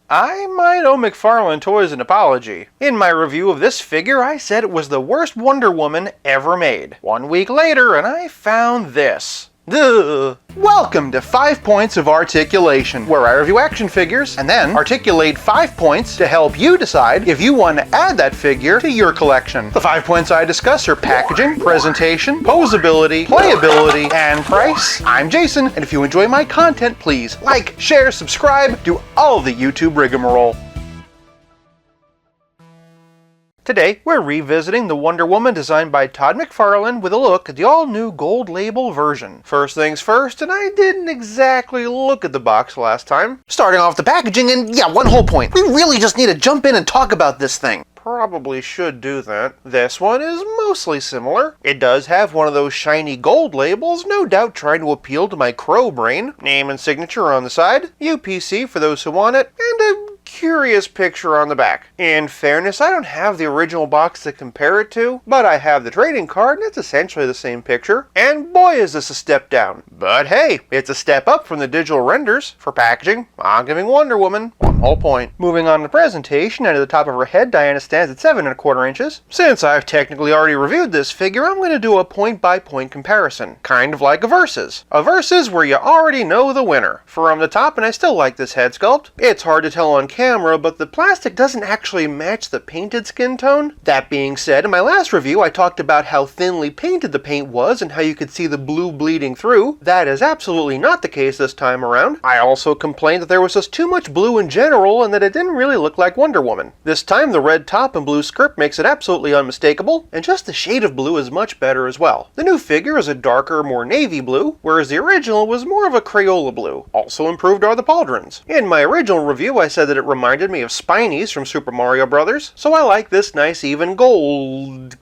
I might owe McFarlane Toys an apology. In my review of this figure, I said it was the worst Wonder Woman ever made. 1 week later, and I found this. Duh. Welcome to 5 Points of Articulation, where I review action figures and then articulate 5 points to help you decide if you want to add that figure to your collection. The 5 points I discuss are packaging, presentation, posability, playability, and price. I'm Jason, and if you enjoy my content, please like, share, subscribe, do all the YouTube rigmarole. Today, we're revisiting the Wonder Woman designed by Todd McFarlane with a look at the all-new gold label version. First things first, and I didn't exactly look at the box last time. Starting off the packaging, and yeah, one whole point. We really just need to jump in and talk about this thing. Probably should do that. This one is mostly similar. It does have one of those shiny gold labels, no doubt trying to appeal to my crow brain. Name and signature on the side, UPC for those who want it, and a curious picture on the back. In fairness, I don't have the original box to compare it to, but I have the trading card and it's essentially the same picture. And boy is this a step down. But hey, it's a step up from the digital renders. For packaging, I'm giving Wonder Woman 1 whole point. Moving on to presentation, and at the top of her head, Diana stands at 7 1/4 inches. Since I've technically already reviewed this figure, I'm going to do a point-by-point comparison. Kind of like a versus. A versus where you already know the winner. From the top, and I still like this head sculpt. It's hard to tell on camera, but the plastic doesn't actually match the painted skin tone. That being said, in my last review I talked about how thinly painted the paint was and how you could see the blue bleeding through. That is absolutely not the case this time around. I also complained that there was just too much blue in general and that it didn't really look like Wonder Woman. This time the red top and blue skirt makes it absolutely unmistakable, and just the shade of blue is much better as well. The new figure is a darker, more navy blue, whereas the original was more of a Crayola blue. Also improved are the pauldrons. In my original review I said that it reminded me of Spinies from Super Mario Bros., so I like this nice even gold-ish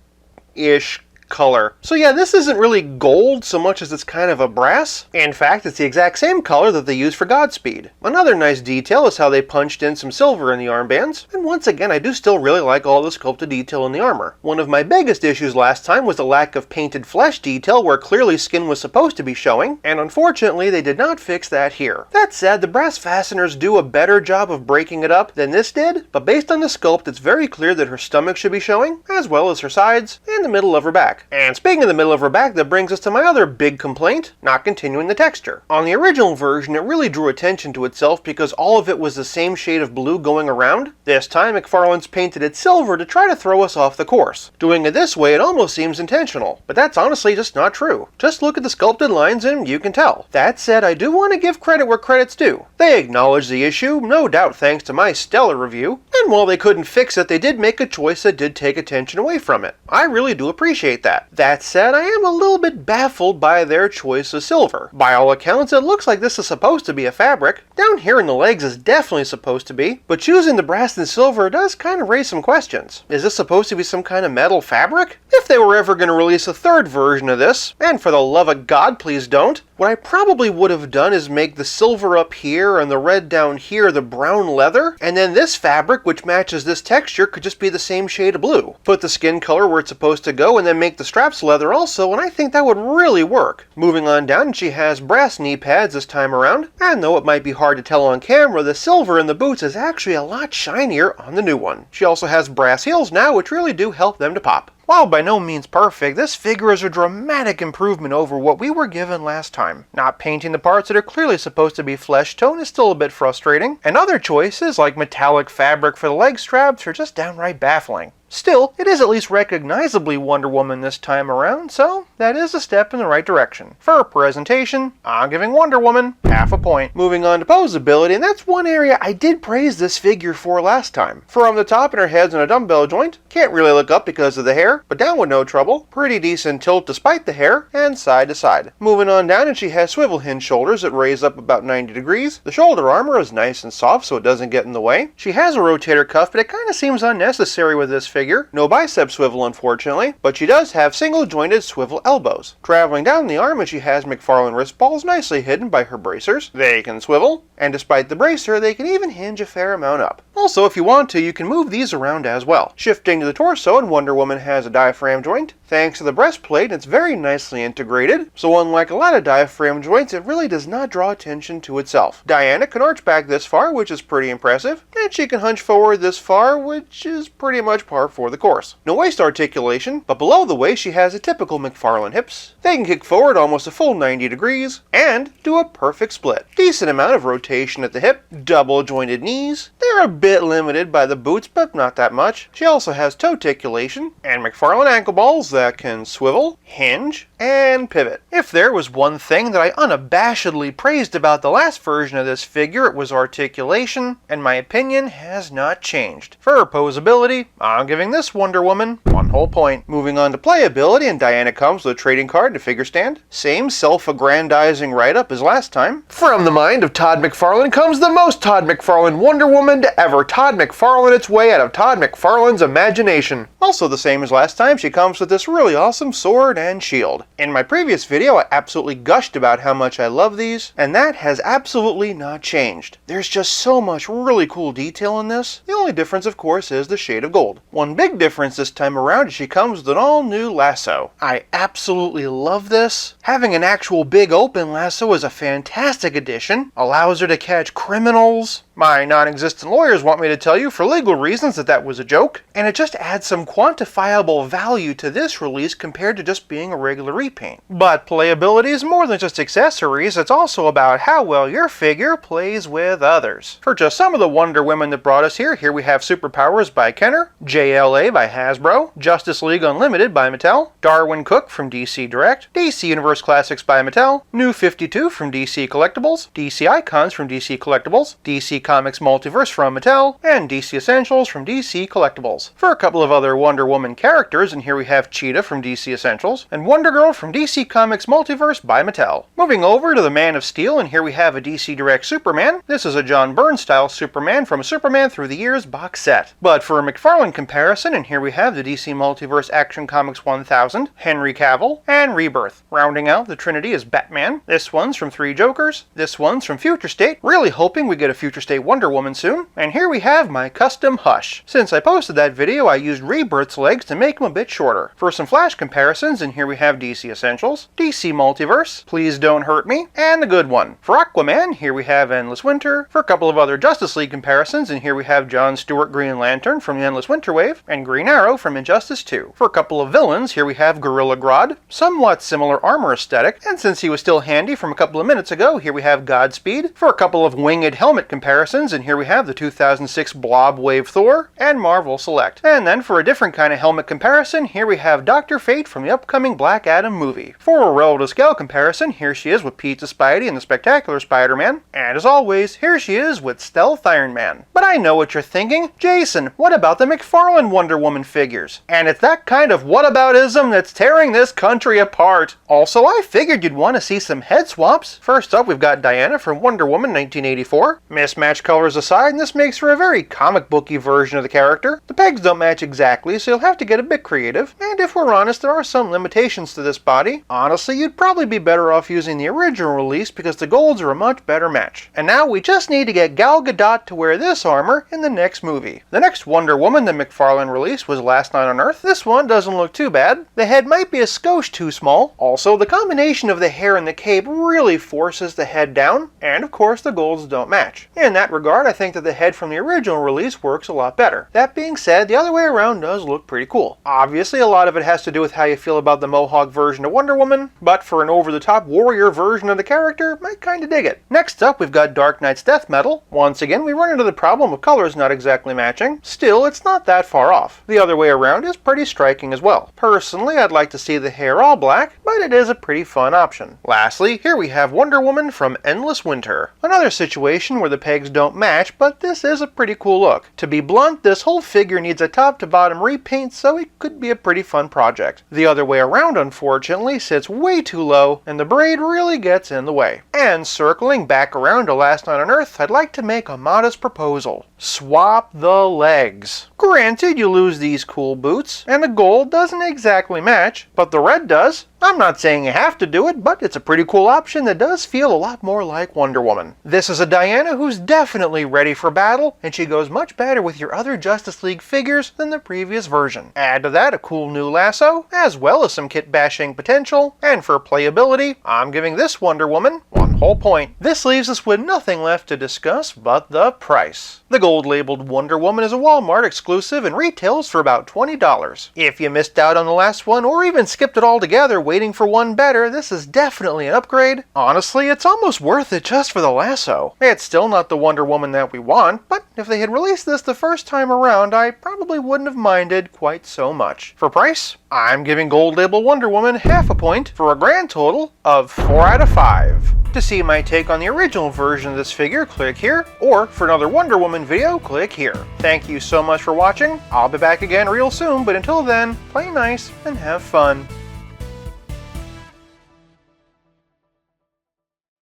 color. So yeah, this isn't really gold so much as it's kind of a brass. In fact, it's the exact same color that they used for Godspeed. Another nice detail is how they punched in some silver in the armbands, and once again I do still really like all the sculpted detail in the armor. One of my biggest issues last time was the lack of painted flesh detail where clearly skin was supposed to be showing, and unfortunately they did not fix that here. That said, the brass fasteners do a better job of breaking it up than this did, but based on the sculpt it's very clear that her stomach should be showing, as well as her sides and the middle of her back. And speaking of the middle of her back, that brings us to my other big complaint, not continuing the texture. On the original version, it really drew attention to itself because all of it was the same shade of blue going around. This time, McFarlane's painted it silver to try to throw us off the course. Doing it this way, it almost seems intentional, but that's honestly just not true. Just look at the sculpted lines and you can tell. That said, I do want to give credit where credit's due. They acknowledged the issue, no doubt thanks to my stellar review, and while they couldn't fix it, they did make a choice that did take attention away from it. I really do appreciate that. That said, I am a little bit baffled by their choice of silver. By all accounts, it looks like this is supposed to be a fabric. Down here in the legs is definitely supposed to be, but choosing the brass and silver does kind of raise some questions. Is this supposed to be some kind of metal fabric? If they were ever going to release a third version of this, and for the love of God please don't, what I probably would have done is make the silver up here and the red down here the brown leather, and then this fabric, which matches this texture, could just be the same shade of blue. Put the skin color where it's supposed to go and then make the straps leather also, and I think that would really work. Moving on down, she has brass knee pads this time around, and though it might be hard to tell on camera, the silver in the boots is actually a lot shinier on the new one. She also has brass heels now, which really do help them to pop. While by no means perfect, this figure is a dramatic improvement over what we were given last time. Not painting the parts that are clearly supposed to be flesh tone is still a bit frustrating, and other choices like metallic fabric for the leg straps are just downright baffling. Still, it is at least recognizably Wonder Woman this time around, so that is a step in the right direction. For presentation, I'm giving Wonder Woman half a point. Moving on to posability, and that's one area I did praise this figure for last time. From the top, and her head's in a dumbbell joint. Can't really look up because of the hair, but down with no trouble. Pretty decent tilt despite the hair, and side to side. Moving on down, and she has swivel hinge shoulders that raise up about 90 degrees. The shoulder armor is nice and soft so it doesn't get in the way. She has a rotator cuff, but it kind of seems unnecessary with this figure. No bicep swivel unfortunately, but she does have single jointed swivel elbows. Traveling down the arm, and she has McFarlane wrist balls nicely hidden by her bracers. They can swivel. And despite the bracer, they can even hinge a fair amount up. Also, if you want to, you can move these around as well. Shifting to the torso, and Wonder Woman has a diaphragm joint. Thanks to the breastplate, it's very nicely integrated, so unlike a lot of diaphragm joints, it really does not draw attention to itself. Diana can arch back this far, which is pretty impressive, and she can hunch forward this far, which is pretty much par for the course. No waist articulation, but below the waist she has a typical McFarlane hips. They can kick forward almost a full 90 degrees, and do a perfect split. Decent amount of rotation at the hip, double jointed knees. They're a bit limited by the boots, but not that much. She also has toe articulation, and McFarlane ankle balls that can swivel, hinge, and pivot. If there was one thing that I unabashedly praised about the last version of this figure, it was articulation, and my opinion has not changed. For her posability, I'm giving this Wonder Woman 1 whole point. Moving on to playability, and Diana comes with a trading card and a figure stand. Same self-aggrandizing write-up as last time. From the mind of Todd McFarlane comes the most Todd McFarlane Wonder Woman to ever Todd McFarlane its way out of Todd McFarlane's imagination. Also the same as last time, she comes with this really awesome sword and shield. In my previous video, I absolutely gushed about how much I love these, and that has absolutely not changed. There's just so much really cool detail in this. The only difference, of course, is the shade of gold. One big difference this time around is she comes with an all-new lasso. I absolutely love this. Having an actual big open lasso is a fantastic addition. Allows her to catch criminals. My non-existent lawyers want me to tell you for legal reasons that was a joke, and it just adds some quantifiable value to this release compared to just being a regular repaint. But playability is more than just accessories, it's also about how well your figure plays with others. For just some of the Wonder Women that brought us here we have Superpowers by Kenner, JLA by Hasbro, Justice League Unlimited by Mattel, Darwin Cook from DC Direct, DC Universe Classics by Mattel, New 52 from DC Collectibles, DC Icons from DC Collectibles, DC Comics Multiverse from Mattel, and DC Essentials from DC Collectibles. For a couple of other Wonder Woman characters, and here we have Cheetah from DC Essentials, and Wonder Girl from DC Comics Multiverse by Mattel. Moving over to the Man of Steel, and here we have a DC Direct Superman. This is a John Byrne style Superman from Superman Through the Years box set. But for a McFarlane comparison, and here we have the DC Multiverse Action Comics 1000, Henry Cavill, and Rebirth. Rounding out the Trinity is Batman. This one's from 3 Jokers. This one's from Future State. Really hoping we get a Future State Wonder Woman soon. And here we have my custom Hush. Since I posted that video, I used Rebirth's legs to make them a bit shorter. For some flash comparisons, and here we have DC Essentials, DC Multiverse, Please Don't Hurt Me, and The Good One. For Aquaman, here we have Endless Winter. For a couple of other Justice League comparisons, and here we have John Stewart Green Lantern from the Endless Winter Wave, and Green Arrow from Injustice 2. For a couple of villains, here we have Gorilla Grodd, somewhat similar armor aesthetic, and since he was still handy from a couple of minutes ago, here we have Godspeed. For a couple of winged helmet comparisons, and here we have the 2006 Blob Wave Thor, and Marvel Select. And then for a different kind of helmet comparison, here we have Dr. Fate from the upcoming Black Adam movie. For a relative scale comparison, here she is with Pizza Spidey and the Spectacular Spider-Man, and as always, here she is with Stealth Iron Man. But I know what you're thinking, Jason, what about the McFarlane Wonder Woman figures? And it's that kind of whataboutism that's tearing this country apart. Also, I figured you'd want to see some head swaps. First up, we've got Diana from Wonder Woman 1984. Mismatched colors aside, and this makes for a very comic booky version of the character. The pegs don't match exactly, so you'll have to get a bit creative. And if we're honest, there are some limitations to this body. Honestly, you'd probably be better off using the original release because the golds are a much better match. And now we just need to get Gal Gadot to wear this armor in the next movie. The next Wonder Woman that McFarlane released was Last Night on Earth. This one doesn't look too bad. The head might be a skosh too small. Also, the combination of the hair and the cape really forces the head down. And of course, the golds don't match. In that regard, I think that the head from the original release works a lot better. That being said, the other way around does look pretty cool. Obviously, a lot of it has to do with how you feel about the Mohawk version of Wonder Woman, but for an over-the-top warrior version of the character, I kinda dig it. Next up, we've got Dark Knight's Death Metal. Once again, we run into the problem of colors not exactly matching. Still, it's not that far off. The other way around is pretty striking as well. Personally, I'd like to see the hair all black, but it is a pretty fun option. Lastly, here we have Wonder Woman from Endless Winter. Another situation where the pegs don't match, but this is a pretty cool look. To be blunt, this whole figure needs a top-to-bottom repaint, so it could be a pretty fun project. The other way around, unfortunately, sits way too low, and the braid really gets in the way. And circling back around to Last Night on Earth, I'd like to make a modest proposal. Swap the legs. Granted, you lose these cool boots, boots, and the gold doesn't exactly match, but the red does. I'm not saying you have to do it, but it's a pretty cool option that does feel a lot more like Wonder Woman. This is a Diana who's definitely ready for battle, and she goes much better with your other Justice League figures than the previous version. Add to that a cool new lasso, as well as some kit bashing potential, and for playability, I'm giving this Wonder Woman 1 whole point. This leaves us with nothing left to discuss but the price. The gold labeled Wonder Woman is a Walmart exclusive and retails for about $20. If you missed out on the last one or even skipped it altogether waiting for one better, this is definitely an upgrade. Honestly, it's almost worth it just for the lasso. It's still not the Wonder Woman that we want, but if they had released this the first time around, I probably wouldn't have minded quite so much. For price, I'm giving gold label Wonder Woman half a point for a grand total of 4 out of 5. To see my take on the original version of this figure, click here, or for another Wonder Woman video, click here. Thank you so much for watching. I'll be back again real soon, but until then, play nice and have fun.